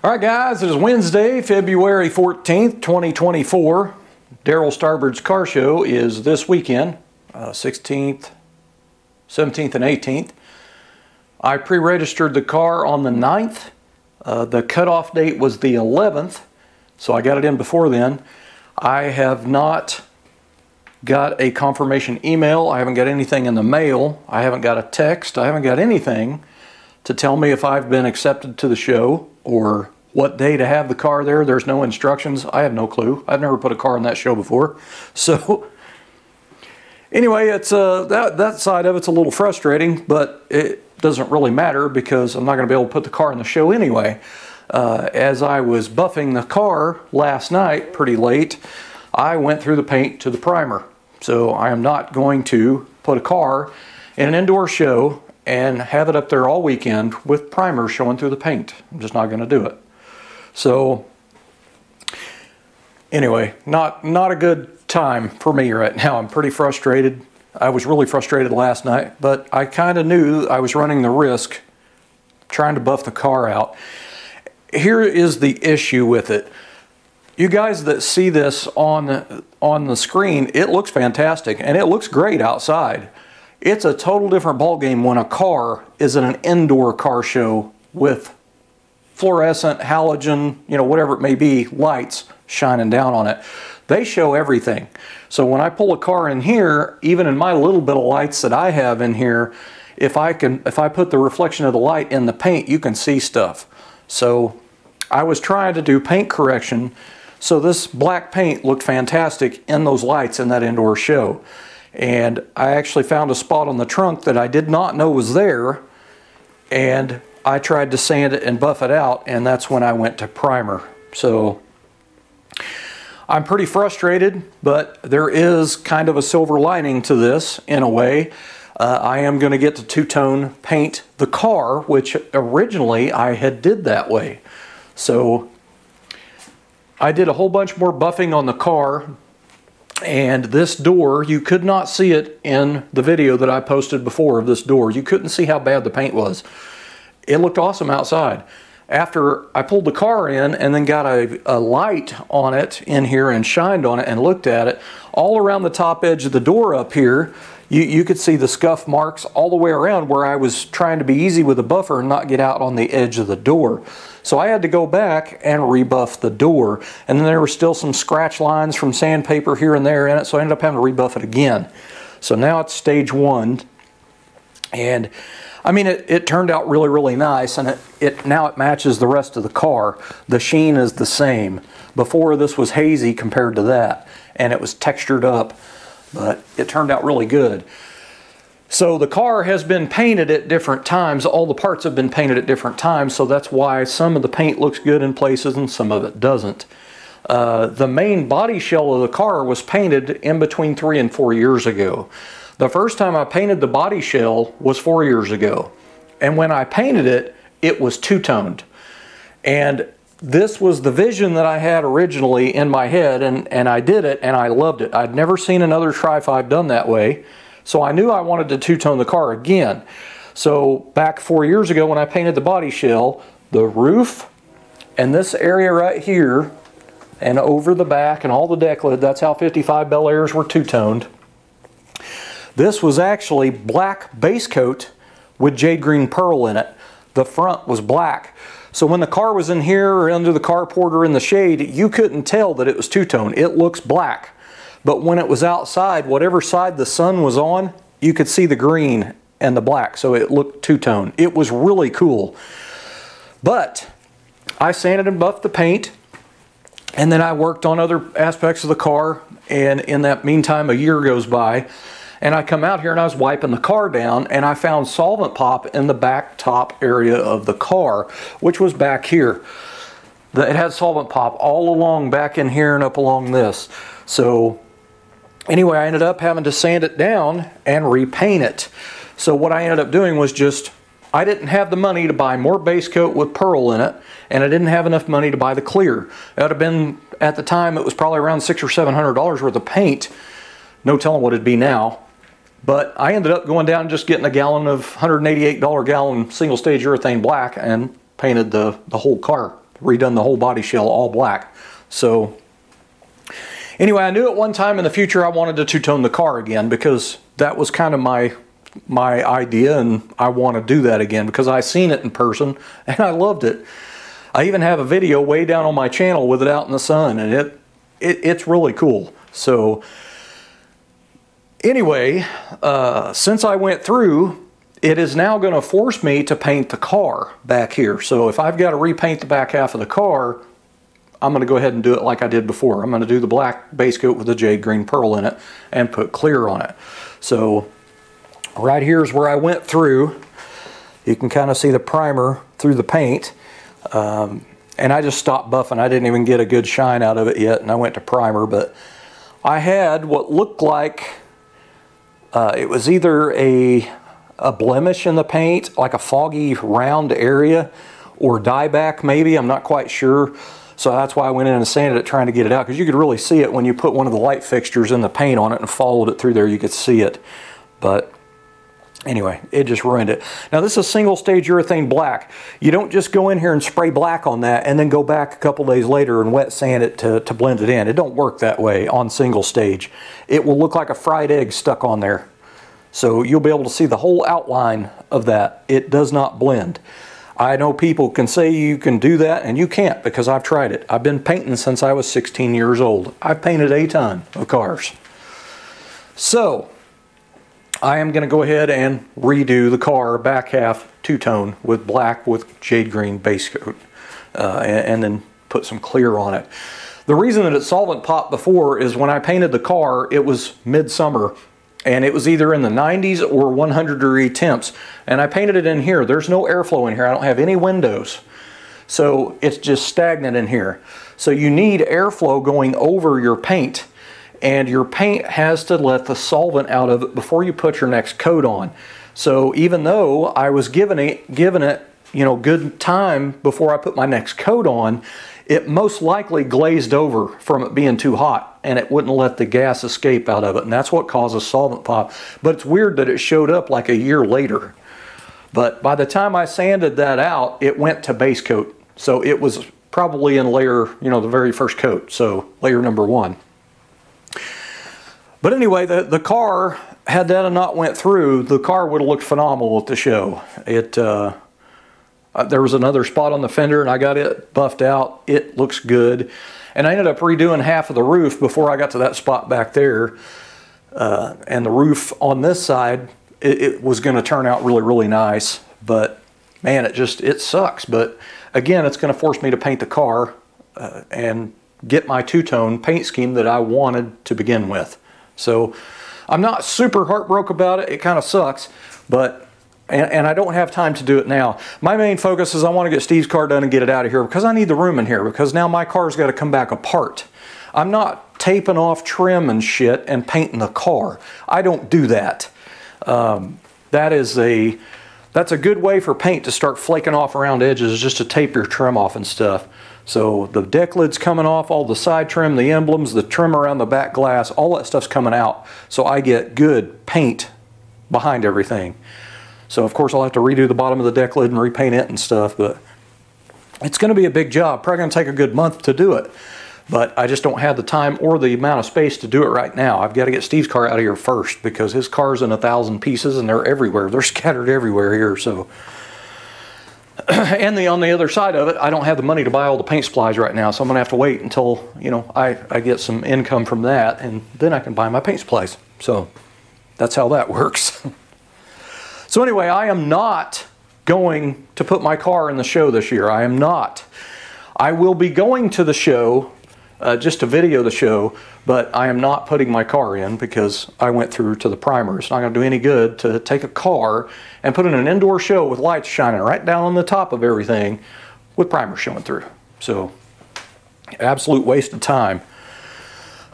Alright guys, it is Wednesday, February 14th, 2024. Daryl Starbird's car show is this weekend, 16th, 17th, and 18th. I pre-registered the car on the 9th. The cutoff date was the 11th, so I got it in before then. I have not got a confirmation email. I haven't got anything in the mail. I haven't got a text. I haven't got anything to tell me if I've been accepted to the show or what day to have the car there. There's no instructions. I have no clue. I've never put a car on that show before. So anyway, it's that side of it's a little frustrating, but it doesn't really matter because I'm not going to be able to put the car in the show anyway. As I was buffing the car last night pretty late, I went through the paint to the primer. So I am not going to put a car in an indoor show and have it up there all weekend with primer showing through the paint. I'm just not going to do it. So anyway, not a good time for me right now. I'm pretty frustrated. I was really frustrated last night, but I kind of knew I was running the risk trying to buff the car out. Here is the issue with it. You guys that see this on the screen, it looks fantastic and it looks great outside. It's a total different ballgame when a car is in an indoor car show with fluorescent, halogen, whatever it may be, lights shining down on it. They show everything. So when I pull a car in here, even in my little bit of lights that I have in here, if I put the reflection of the light in the paint, you can see stuff. So I was trying to do paint correction, so this black paint looked fantastic in those lights in that indoor show. And I actually found a spot on the trunk that I did not know was there, and I tried to sand it and buff it out, and that's when I went to primer. So I'm pretty frustrated, but there is kind of a silver lining to this in a way. I am going to get to two-tone paint the car, which originally I had did that way. So I did a whole bunch more buffing on the car. And this door, you could not see it in the video that I posted before of this door. You couldn't see how bad the paint was. It looked awesome outside. After I pulled the car in and then got a light on it in here and shined on it and looked at it, all around the top edge of the door up here, you could see the scuff marks all the way around where I was trying to be easy with the buffer and not get out on the edge of the door. So I had to go back and rebuff the door. And then there were still some scratch lines from sandpaper here and there in it, so I ended up having to rebuff it again. So now it's stage one. And I mean, it turned out really, really nice, and now it matches the rest of the car. The sheen is the same. Before, this was hazy compared to that, and it was textured up, but it turned out really good. So the car has been painted at different times. All the parts have been painted at different times, so that's why some of the paint looks good in places and some of it doesn't. The main body shell of the car was painted in between 3 and 4 years ago. The first time I painted the body shell was 4 years ago. And when I painted it, it was two-toned. And this was the vision that I had originally in my head, and I did it, and I loved it. I'd never seen another Tri-5 done that way. So I knew I wanted to two-tone the car again. So back 4 years ago when I painted the body shell, the roof and this area right here and over the back and all the deck lid, that's how 55 Bel Airs were two-toned. This was actually black base coat with jade green pearl in it. The front was black. So when the car was in here or under the carport or in the shade, you couldn't tell that it was two-tone. It looks black. But when it was outside, whatever side the sun was on, you could see the green and the black. So it looked two-tone. It was really cool. But I sanded and buffed the paint, and then I worked on other aspects of the car. And in that meantime, a year goes by. And I come out here and I was wiping the car down, and I found solvent pop in the back top area of the car, which was back here. It had solvent pop all along back in here and up along this. So anyway, I ended up having to sand it down and repaint it. So what I ended up doing was I didn't have the money to buy more base coat with pearl in it, and I didn't have enough money to buy the clear. That would have been, at the time, it was probably around $600 or $700 worth of paint. No telling what it'd be now. But I ended up going down and just getting a gallon of $188 gallon single stage urethane black and painted the whole car redone the whole body shell all black. So anyway, I knew at one time in the future I wanted to two-tone the car again, because that was kind of my idea, and I want to do that again because I seen it in person and I loved it. I even have a video way down on my channel with it out in the sun, and it's really cool. So anyway, since I went through, it is now going to force me to paint the car back here. So if I've got to repaint the back half of the car, I'm going to go ahead and do it like I did before. I'm going to do the black base coat with the jade green pearl in it and put clear on it. So right here is where I went through. You can kind of see the primer through the paint. And I just stopped buffing. I didn't even get a good shine out of it yet, and I went to primer. But I had what looked like it was either a blemish in the paint, like a foggy round area, or dieback maybe. I'm not quite sure. So that's why I went in and sanded it, trying to get it out, because you could really see it when you put one of the light fixtures in the paint on it and followed it through there. You could see it. But anyway, it just ruined it. Now this is single stage urethane black. You don't just go in here and spray black on that and then go back a couple days later and wet sand it to blend it in. It don't work that way on single stage. It will look like a fried egg stuck on there. So you'll be able to see the whole outline of that. It does not blend. I know people can say you can do that, and you can't, because I've tried it. I've been painting since I was 16 years old. I've painted a ton of cars. So I am going to go ahead and redo the car back half two-tone with black with jade green base coat, and then put some clear on it. The reason that it solvent popped before is when I painted the car, it was midsummer, and it was either in the 90s or 100-degree temps, and I painted it in here. There's no airflow in here. I don't have any windows, so it's just stagnant in here. So you need airflow going over your paint, and your paint has to let the solvent out of it before you put your next coat on. So even though I was giving it, you know, good time before I put my next coat on, it most likely glazed over from it being too hot, and it wouldn't let the gas escape out of it, and that's what causes solvent pop. But it's weird that it showed up like a year later. But by the time I sanded that out, it went to base coat. So it was probably in layer, you know, the very first coat, so layer number 1. But anyway, the car, had that not went through, the car would have looked phenomenal at the show. There was another spot on the fender, and I got it buffed out. It looks good. And I ended up redoing half of the roof before I got to that spot back there. And the roof on this side, it was going to turn out really, really nice. But man, it sucks. But again, it's going to force me to paint the car and get my two-tone paint scheme that I wanted to begin with. So I'm not super heartbroken about it. It kind of sucks, but and I don't have time to do it now. My main focus is I want to get Steve's car done and get it out of here, because I need the room in here, because now my car's got to come back apart. I'm not taping off trim and shit and painting the car. I don't do that. That's a good way for paint to start flaking off around edges, just to tape your trim off and stuff. So the deck lid's coming off, all the side trim, the emblems, the trim around the back glass, all that stuff's coming out. So I get good paint behind everything. So of course I'll have to redo the bottom of the deck lid and repaint it and stuff, but it's going to be a big job. Probably going to take a good month to do it. But I just don't have the time or the amount of space to do it right now. I've got to get Steve's car out of here first, because his car's in 1,000 pieces and they're everywhere. They're scattered everywhere here. So, and on the other side of it, I don't have the money to buy all the paint supplies right now, so I'm going to have to wait until, you know, I get some income from that, and then I can buy my paint supplies. So that's how that works. So anyway, I am not going to put my car in the show this year. I am not. I will be going to the show just to video the show, but I am not putting my car in because I went through to the primer. It's not going to do any good to take a car and put in an indoor show with lights shining right down on the top of everything with primer showing through. So, absolute waste of time.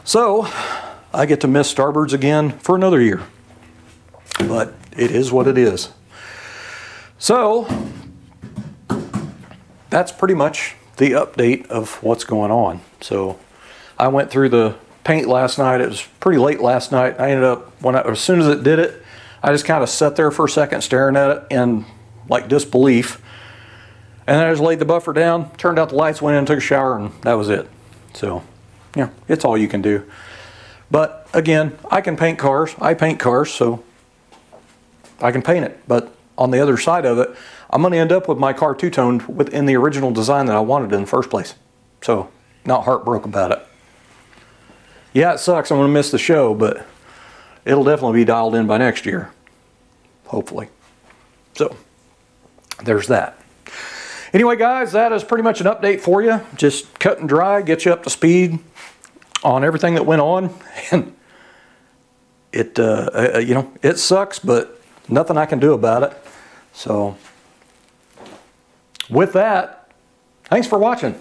So, I get to miss Starbirds again for another year. But it is what it is. So, that's pretty much the update of what's going on. So I went through the paint last night. It was pretty late last night. I ended up, as soon as it did it, I just kind of sat there for a second staring at it in like disbelief. And then I just laid the buffer down, turned out the lights, went in, took a shower, and that was it. So, yeah, it's all you can do. But again, I can paint cars. I paint cars, so I can paint it. But on the other side of it, I'm going to end up with my car two-toned within the original design that I wanted in the first place. So, not heartbroken about it. Yeah, it sucks. I'm going to miss the show, but it'll definitely be dialed in by next year. Hopefully. So, there's that. Anyway, guys, that is pretty much an update for you. Just cut and dry, get you up to speed on everything that went on. And it, you know, it sucks, but nothing I can do about it. So, with that, thanks for watching.